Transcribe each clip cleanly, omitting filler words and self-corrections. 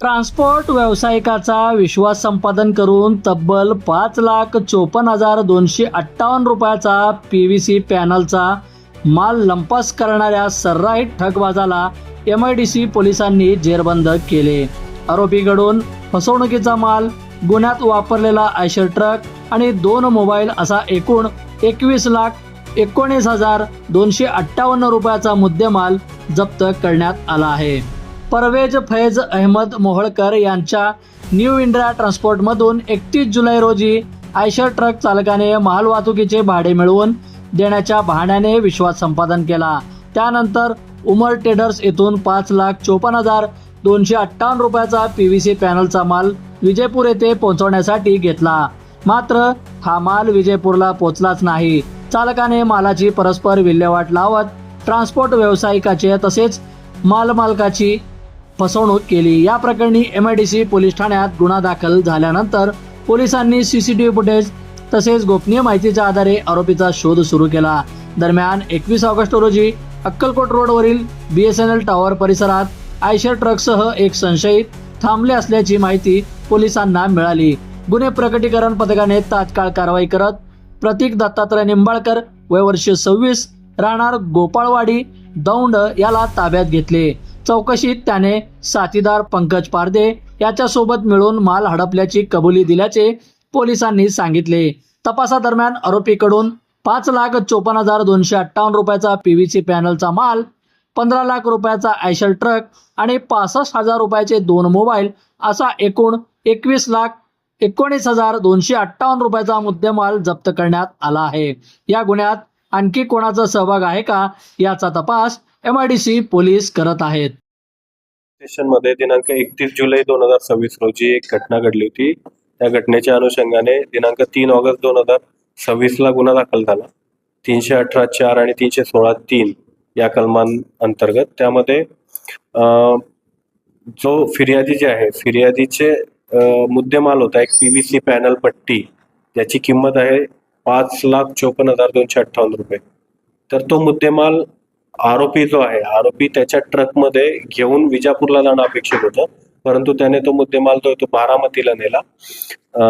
Transport व्यावसायिकाचा विश्वास संपादन करून तब्बल 5,54,258 रुपयाचा PVC पॅनलचा माल लंपास करणाऱ्या सर्राईत ठगबाजाला MIDC पोलिसांनी जेरबंद केले। आरोपीकडून फसवणुकीचा माल, गुन्ह्यात वापरलेला आयशर ट्रक आणि 2 मोबाईल असा एकूण 21,19,258 रुपयाचा मुद्देमाल जप्त करण्यात आला आहे। परवेज फैज अहमद मोहळकर यांच्या न्यू इंडिया ट्रान्सपोर्टमधून 31 जुलै रोजी आयशर ट्रक चालकाने मालवाहतुकीचे भाडे मिळवून देण्याच्या बहाण्याने विश्वास संपादन केला। त्यानंतर उमर ट्रेडर्स येथून 5,54,258 रुपयाचा PVC पॅनलचा माल विजयपूर येथे पोहोचवण्यासाठी घेतला। मात्र हा माल विजयपूरला पोहोचलाच नाही। चालकाने मालाची परस्पर विल्हेवाट लावत ट्रान्सपोर्ट व्यावसायिकाचे तसेच मालमालकाची फसवणूक केली। या प्रकरणी MIDC पोलीस ठाण्यात गुन्हा दाखल झाल्यानंतर पोलिसांनी CCTV फुटेज तसेच गोपनीय माहितीच्या आधारे आरोपीचा शोध सुरू केला। दरम्यान 21 ऑगस्ट रोजी अक्कलकोट रोडवरील BSNL टॉवर परिसरात आयशर ट्रकसह एक संशयित थांबले असल्याची माहिती पोलिसांना मिळाली। गुन्हे प्रकटीकरण पथकाने तात्काळ कारवाई करत प्रतीक दत्तात्रय निंबाळकर वय वर्ष 26 राहणार गोपाळवाडी दौंड याला ताब्यात घेतले। चौकशीत त्याने साथीदार पंकज पारदे याच्यासोबत मिळून माल हडपल्याची कबुली दिल्याचे पोलिसांनी सांगितले। तपासादरम्यान आरोपीकडून 5,54,258 रुपयाचा PVC पॅनलचा माल, 15 लाख रुपयाचा आयशर ट्रक आणि 65,000 रुपयाचे 2 मोबाईल असा एकूण 21,19,258 रुपयाचा मुद्देमाल जप्त करण्यात आला आहे। या गुन्ह्यात आणखी कोणाचा सहभाग आहे का याचा तपास MIDC पोलीस करत आहेत। स्टेशनमध्ये दिनांक 31 जुलै 2026 रोजी एक घटना घडली होती। त्या घटनेच्या अनुषंगाने दिनांक 3 ऑगस्ट 2026 ला गुन्हा दाखल झाला। 318(4) आणि 316(3) या कलमांअंतर्गत त्यामध्ये जो फिर्यादी जे आहे, फिर्यादीचे मुद्देमाल होता एक PVC पॅनल पट्टी, ज्याची किंमत आहे 5,54,258 रुपये। तर तो मुद्देमाल आरोपी जो आहे, आरोपी त्याच्या ट्रकमध्ये घेऊन विजापूरला जाणं अपेक्षित होतं, परंतु त्याने तो मुद्देमाल तो बारामतीला नेला,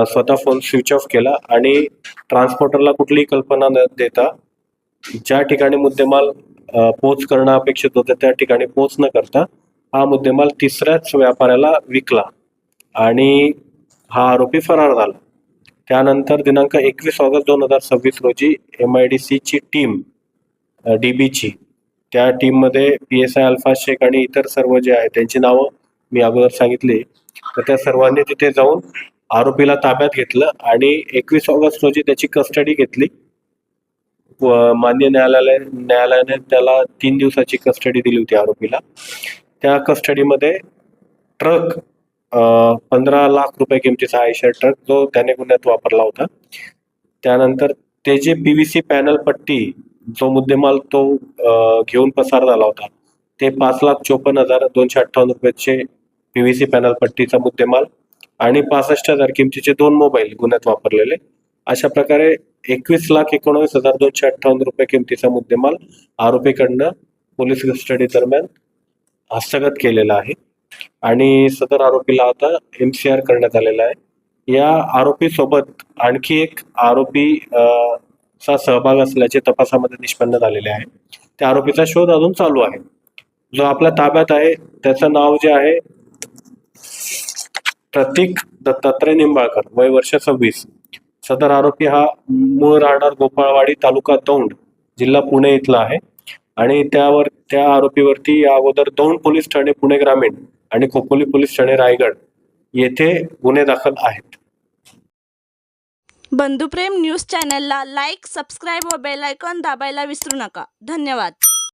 स्वतः फोन स्विच ऑफ केला आणि ट्रान्सपोर्टरला कुठलीही कल्पना न देता ज्या ठिकाणी मुद्देमाल पोच करणं अपेक्षित होतं त्या ठिकाणी पोच न करता हा मुद्देमाल तिसऱ्याच व्यापाऱ्याला विकला आणि हा आरोपी फरार झाला। त्यानंतर दिनांक 21 ऑगस्ट 2026 रोजी MIDC ची टीम DBची, त्या टीममध्ये PSI अल्फा शेख आणि इतर सर्व जे आहे त्यांची नावं मी अगोदर सांगितली, तर त्या सर्वांनी तिथे जाऊन आरोपीला ताब्यात घेतलं आणि 21 ऑगस्ट रोजी त्याची कस्टडी घेतली। मान्य न्यायालयाने त्याला 3 दिवसाची कस्टडी दिली होती आरोपीला। त्या कस्टडीमध्ये ट्रक 15 लाख रुपये किमतीचा आयशर ट्रक जो त्याने गुन्ह्यात वापरला होता, त्यानंतर ते जे PVC पॅनल पट्टी जो मुद्देमाल तो घेऊन पसार झाला होता ते 5,54,258 रुपयाचे PVC पॅनल पट्टीचा मुद्देमाल आणि 65,000 किमतीचे 2 मोबाईल गुन्ह्यात वापरलेले, अशा प्रकारे 21,19,258 रुपये किमतीचा मुद्देमाल आरोपीकडनं पोलीस कस्टडी दरम्यान हस्तगत केलेला आहे आणि सदर आरोपीला आता MCR करण्यात आलेला आहे। या आरोपी सोबत आणखी एक आरोपी चा सहभाग असल्याचे तपासामध्ये निष्पन्न झालेले आहे। त्या आरोपीचा शोध अजून चालू आहे। जो आपल्या ताब्यात आहे त्याचं नाव जे आहे प्रतीक दत्तात्रय निंबाळकर वय वर्ष 26। सदर आरोपी हा मूळ राहणार गोपाळवाडी तालुका दौंड जिल्हा पुणे इथला आहे आणि त्या आरोपीवरती अगोदर दौंड पोलीस ठाणे पुणे ग्रामीण आणि खोपोली पोलीस ठाणे रायगड येथे गुन्हे दाखल आहेत। बंधुप्रेम न्यूज चॅनलला लाईक, सबस्क्राईब व बेल आयकॉन दाबायला विसरू नका। धन्यवाद।